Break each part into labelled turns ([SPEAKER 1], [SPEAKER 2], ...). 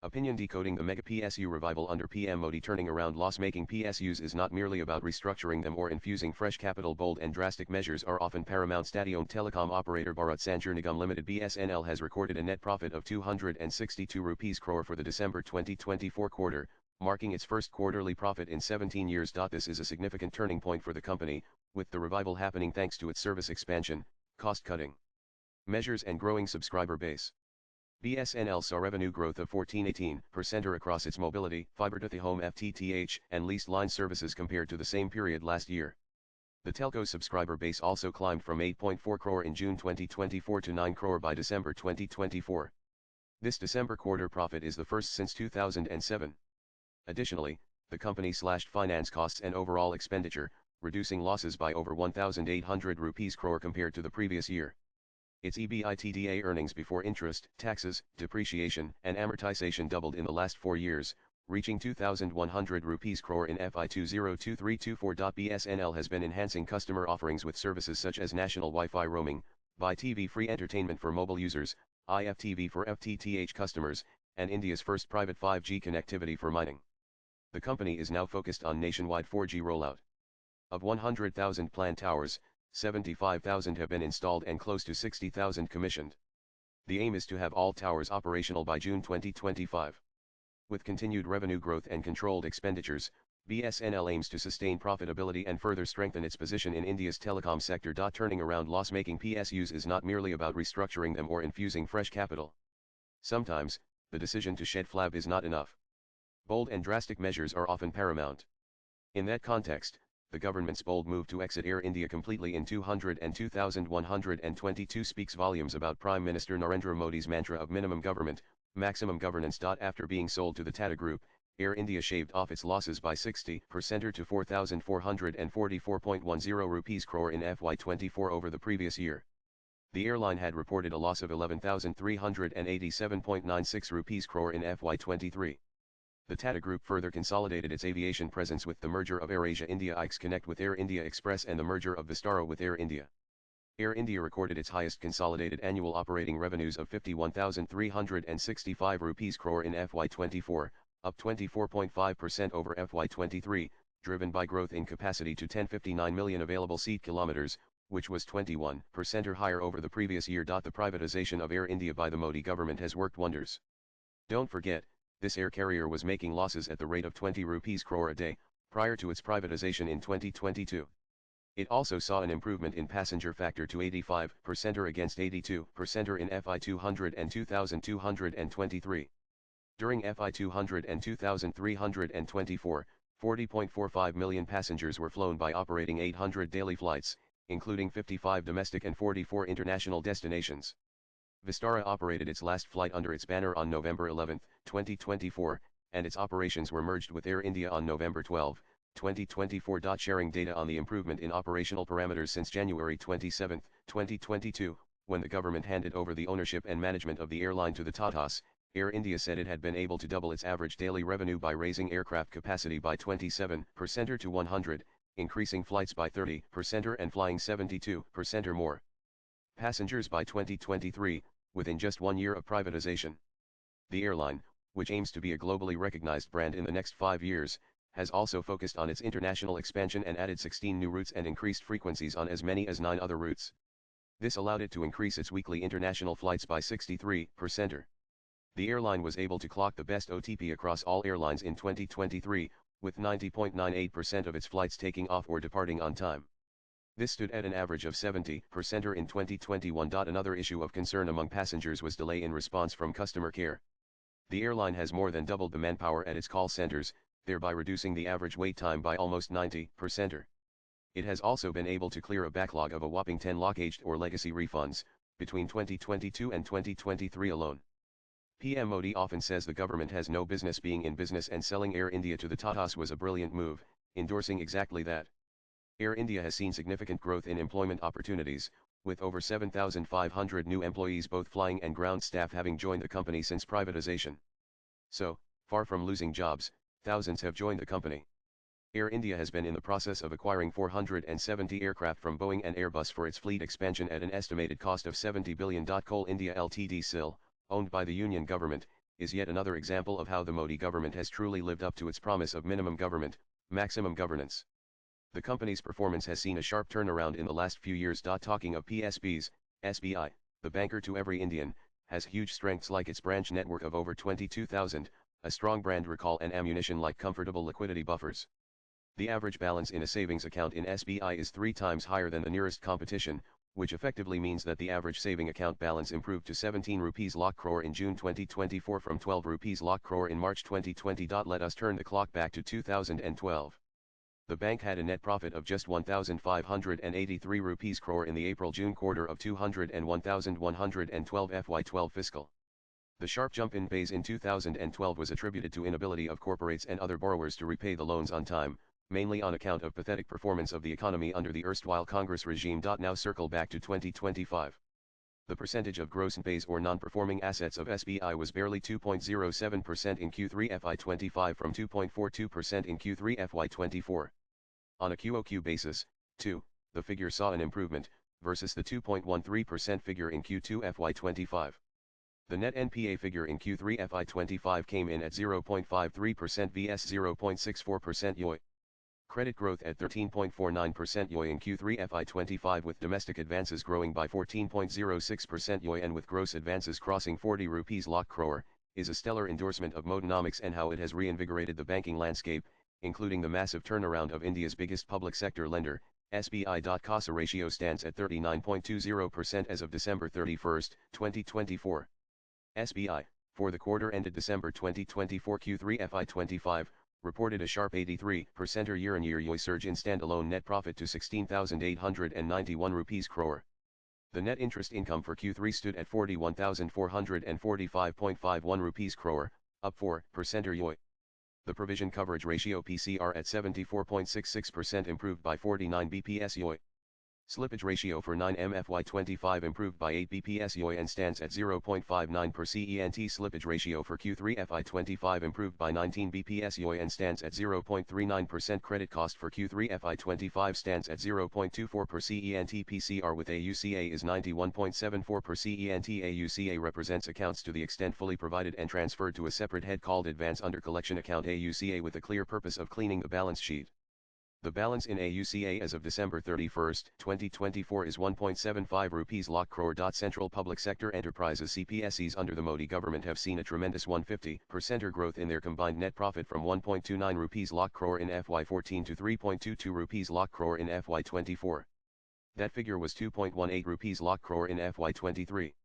[SPEAKER 1] Opinion Decoding: the mega PSU revival under PM Modi. Turning around loss-making PSUs is not merely about restructuring them or infusing fresh capital. Bold and drastic measures are often paramount. State-owned telecom operator Bharat Sanchar Nigam Limited (BSNL) has recorded a net profit of 262 rupees crore for the December 2024 quarter, marking its first quarterly profit in 17 years. This is a significant turning point for the company, with the revival happening thanks to its service expansion, cost-cutting measures and growing subscriber base. BSNL saw revenue growth of 14.18% across its mobility, fiber-to-the-home FTTH, and leased line services compared to the same period last year. The telco subscriber base also climbed from 8.4 crore in June 2024 to 9 crore by December 2024. This December quarter profit is the first since 2007. Additionally, the company slashed finance costs and overall expenditure, reducing losses by over 1,800 rupees crore compared to the previous year. Its EBITDA earnings before interest, taxes, depreciation, and amortization doubled in the last 4 years, reaching 2,100 rupees crore in FY 2023-24. BSNL has been enhancing customer offerings with services such as national Wi-Fi roaming, Buy TV free entertainment for mobile users, IFTV for FTTH customers, and India's first private 5G connectivity for mining. The company is now focused on nationwide 4G rollout. Of 100,000 planned towers, 75,000 have been installed and close to 60,000 commissioned. The aim is to have all towers operational by June 2025. With continued revenue growth and controlled expenditures, BSNL aims to sustain profitability and further strengthen its position in India's telecom sector. Turning around loss-making PSUs is not merely about restructuring them or infusing fresh capital. Sometimes, the decision to shed flab is not enough. Bold and drastic measures are often paramount. In that context, the government's bold move to exit Air India completely in 2122 speaks volumes about Prime Minister Narendra Modi's mantra of minimum government, maximum governance. After being sold to the Tata Group, Air India shaved off its losses by 60% to 4,444.10 rupees crore in FY24 over the previous year. The airline had reported a loss of 11,387.96 rupees crore in FY23. The Tata Group further consolidated its aviation presence with the merger of AirAsia India Ix Connect with Air India Express and the merger of Vistara with Air India. Air India recorded its highest consolidated annual operating revenues of 51,365 rupees crore in FY24, up 24.5% over FY23, driven by growth in capacity to 1059 million available seat kilometers, which was 21% higher over the previous year. The privatization of Air India by the Modi government has worked wonders. Don't forget, this air carrier was making losses at the rate of 20 rupees crore a day, prior to its privatization in 2022. It also saw an improvement in passenger factor to 85% against 82% in FY 200 and 2223. During FY 200 and 2324, 40.45 million passengers were flown by operating 800 daily flights, including 55 domestic and 44 international destinations. Vistara operated its last flight under its banner on November 11, 2024, and its operations were merged with Air India on November 12, 2024. Sharing data on the improvement in operational parameters since January 27, 2022, when the government handed over the ownership and management of the airline to the Tatas, Air India said it had been able to double its average daily revenue by raising aircraft capacity by 27% to 100, increasing flights by 30% and flying 72% or more passengers by 2023, within just 1 year of privatization. The airline, which aims to be a globally recognized brand in the next 5 years, has also focused on its international expansion and added 16 new routes and increased frequencies on as many as 9 other routes. This allowed it to increase its weekly international flights by 63%. The airline was able to clock the best OTP across all airlines in 2023, with 90.98% of its flights taking off or departing on time. This stood at an average of 70% in 2021. Another issue of concern among passengers was delay in response from customer care. The airline has more than doubled the manpower at its call centers, thereby reducing the average wait time by almost 90%. It has also been able to clear a backlog of a whopping 10 lock-aged or legacy refunds, between 2022 and 2023 alone. PM Modi often says the government has no business being in business, and selling Air India to the Tatas was a brilliant move, endorsing exactly that. Air India has seen significant growth in employment opportunities, with over 7,500 new employees, both flying and ground staff, having joined the company since privatization. So, far from losing jobs, thousands have joined the company. Air India has been in the process of acquiring 470 aircraft from Boeing and Airbus for its fleet expansion at an estimated cost of 70 billion. Coal India Ltd, owned by the Union government, is yet another example of how the Modi government has truly lived up to its promise of minimum government, maximum governance. The company's performance has seen a sharp turnaround in the last few years. Talking of PSBs, SBI, the banker to every Indian, has huge strengths like its branch network of over 22,000, a strong brand recall and ammunition like comfortable liquidity buffers. The average balance in a savings account in SBI is 3 times higher than the nearest competition, which effectively means that the average saving account balance improved to 17 rupees lakh crore in June 2024 from 12 rupees lakh crore in March 2020. Let us turn the clock back to 2012. The bank had a net profit of just 1,583 rupees crore in the April-June quarter of 201,112 FY12 fiscal. The sharp jump in pays in 2012 was attributed to inability of corporates and other borrowers to repay the loans on time, mainly on account of pathetic performance of the economy under the erstwhile Congress regime. Now circle back to 2025. The percentage of gross NPAs or non-performing assets of SBI was barely 2.07% in Q3 FY25 from 2.42% in Q3 FY24. On a QoQ basis, too, the figure saw an improvement, versus the 2.13% figure in Q2 FY25. The net NPA figure in Q3 FY25 came in at 0.53% vs 0.64% YoY. Credit growth at 13.49% YoY in Q3 FY25 with domestic advances growing by 14.06% YoY and with gross advances crossing 40 rupees lakh crore, is a stellar endorsement of Modonomics and how it has reinvigorated the banking landscape, including the massive turnaround of India's biggest public sector lender. SBI. CASA ratio stands at 39.20% as of December 31, 2024. SBI, for the quarter ended December 2024 Q3 FY25, reported a sharp 83% year-on-year YoY surge in standalone net profit to 16,891 rupees crore. The net interest income for Q3 stood at 41,445.51 rupees crore, up 4% YoY. The provision coverage ratio PCR at 74.66% improved by 49 bps YoY. Slippage ratio for 9M FY25 improved by 8 bps YoY and stands at 0.59 per cent. Slippage ratio for Q3 FY25 improved by 19 bps YoY and stands at 0.39%. Credit cost for Q3 FY25 stands at 0.24 per cent. PCR with AUCA is 91.74 per cent. AUCA represents accounts to the extent fully provided and transferred to a separate head called advance under collection account AUCA with a clear purpose of cleaning the balance sheet. The balance in AUCA as of December 31, 2024 is 1.75 rupees lakh crore. Central public sector enterprises CPSEs under the Modi government have seen a tremendous 150% growth in their combined net profit from 1.29 rupees lakh crore in FY14 to 3.22 rupees lakh crore in FY24. That figure was 2.18 rupees lakh crore in FY23.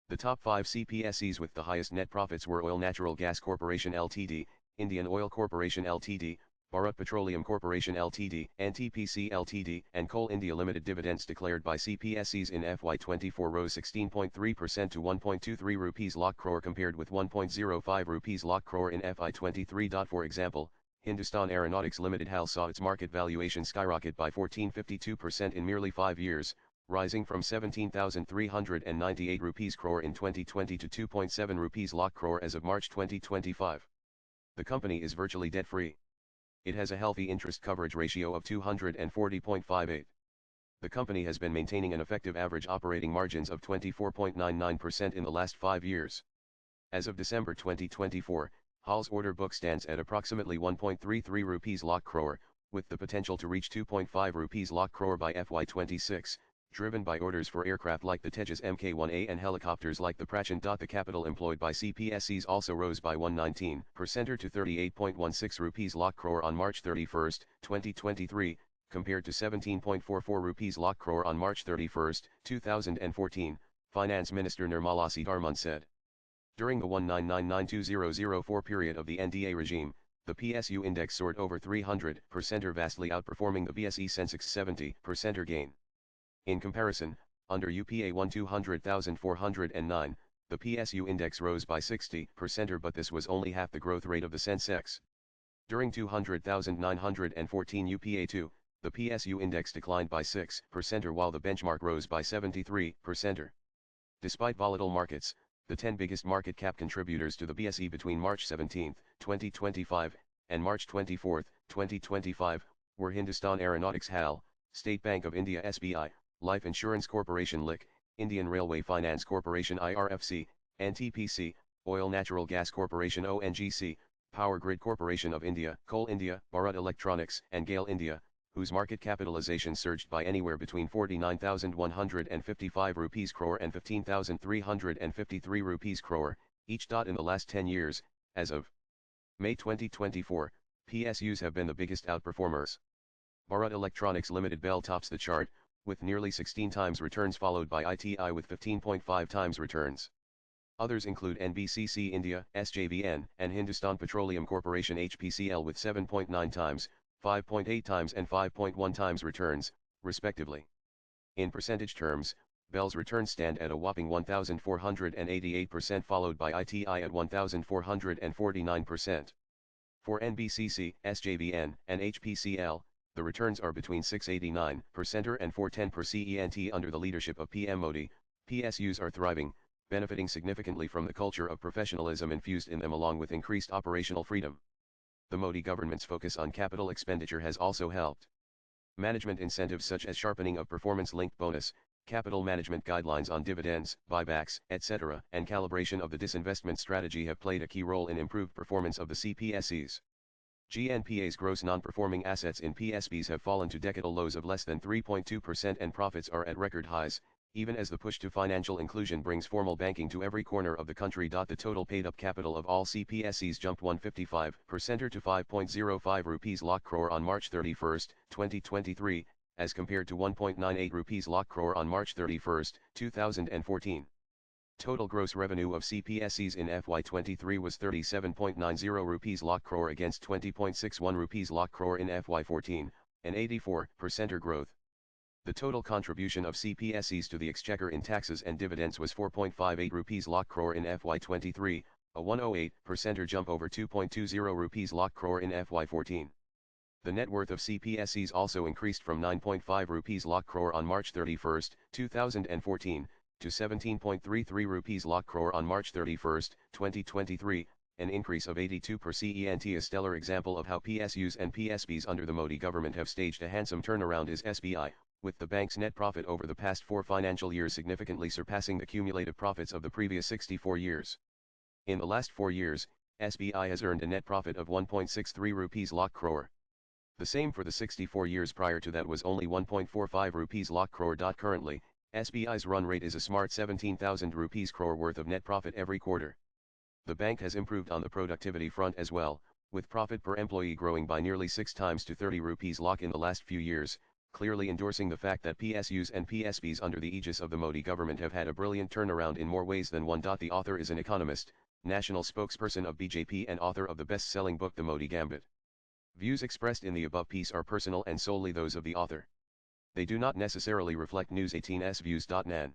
[SPEAKER 1] The top 5 CPSEs with the highest net profits were Oil Natural Gas Corporation Ltd, Indian Oil Corporation Ltd, Bharat Petroleum Corporation Ltd, NTPC Ltd, and Coal India Limited. Dividends declared by CPSEs in FY24 rose 16.3% to 1.23 rupees lakh crore compared with 1.05 rupees lakh crore in FY23. For example, Hindustan Aeronautics Limited HAL saw its market valuation skyrocket by 14.52% in merely 5 years, rising from 17,398 rupees crore in 2020 to 2.7 rupees lakh crore as of March 2025. The company is virtually debt-free. It has a healthy interest coverage ratio of 240.58. The company has been maintaining an effective average operating margins of 24.99% in the last 5 years. As of December 2024, HAL's order book stands at approximately 1.33 rupees lakh crore, with the potential to reach 2.5 rupees lakh crore by FY26, driven by orders for aircraft like the Tejas Mk1A and helicopters like the Prachand. The capital employed by CPSEs also rose by 119% to 38.16 rupees lakh crore on March 31, 2023, compared to 17.44 rupees lakh crore on March 31, 2014, Finance Minister Nirmala Sitharaman said. During the 1999-2004 period of the NDA regime, the PSU index soared over 300%, vastly outperforming the BSE Sensex 70% gain. In comparison, under UPA 1,200,409, the PSU index rose by 60%, but this was only half the growth rate of the Sensex. During 200,914 UPA2, the PSU index declined by 6%, while the benchmark rose by 73%. Despite volatile markets, the 10 biggest market cap contributors to the BSE between March 17, 2025, and March 24, 2025, were Hindustan Aeronautics HAL, State Bank of India SBI, Life Insurance Corporation LIC, Indian Railway Finance Corporation IRFC, NTPC, Oil Natural Gas Corporation ONGC, Power Grid Corporation of India, Coal India, Bharat Electronics, and GAIL India, whose market capitalization surged by anywhere between 49,155 rupees crore and 15,353 rupees crore, each. In the last 10 years, as of May 2024, PSUs have been the biggest outperformers. Bharat Electronics Limited BEL tops the chart, with nearly 16 times returns, followed by ITI with 15.5 times returns. Others include NBCC India, SJVN, and Hindustan Petroleum Corporation HPCL with 7.9 times, 5.8 times and 5.1 times returns, respectively. In percentage terms, BEL's returns stand at a whopping 1,488%, followed by ITI at 1,449%. For NBCC, SJVN, and HPCL, the returns are between 689% and 410%. Under the leadership of PM Modi, PSUs are thriving, benefiting significantly from the culture of professionalism infused in them along with increased operational freedom. The Modi government's focus on capital expenditure has also helped. Management incentives such as sharpening of performance-linked bonus, capital management guidelines on dividends, buybacks, etc., and calibration of the disinvestment strategy have played a key role in improved performance of the CPSEs. GNPA's gross non-performing assets in PSBs have fallen to decadal lows of less than 3.2% and profits are at record highs, even as the push to financial inclusion brings formal banking to every corner of the country. The total paid-up capital of all CPSEs jumped 155% to 5.05 rupees lakh crore on March 31, 2023, as compared to 1.98 rupees lakh crore on March 31, 2014. Total gross revenue of CPSEs in FY23 was 37.90 rupees lakh crore against 20.61 rupees lakh crore in FY14, an 84% growth. The total contribution of CPSEs to the exchequer in taxes and dividends was 4.58 rupees lakh crore in FY23, a 108% jump over 2.20 rupees lakh crore in FY14. The net worth of CPSEs also increased from 9.5 rupees lakh crore on March 31, 2014, to 17.33 rupees lakh crore on March 31, 2023, an increase of 82%. A stellar example of how PSUs and PSBs under the Modi government have staged a handsome turnaround is SBI, with the bank's net profit over the past 4 financial years significantly surpassing the cumulative profits of the previous 64 years. In the last 4 years, SBI has earned a net profit of 1.63 rupees lakh crore. The same for the 64 years prior to that was only 1.45 rupees lakh crore. Currently, SBI's run rate is a smart 17,000 rupees crore worth of net profit every quarter. The bank has improved on the productivity front as well, with profit per employee growing by nearly 6 times to 30 rupees lakh in the last few years, clearly endorsing the fact that PSUs and PSBs under the aegis of the Modi government have had a brilliant turnaround in more ways than one. The author is an economist, national spokesperson of BJP and author of the best-selling book The Modi Gambit. Views expressed in the above piece are personal and solely those of the author. They do not necessarily reflect News 18's views. Nan.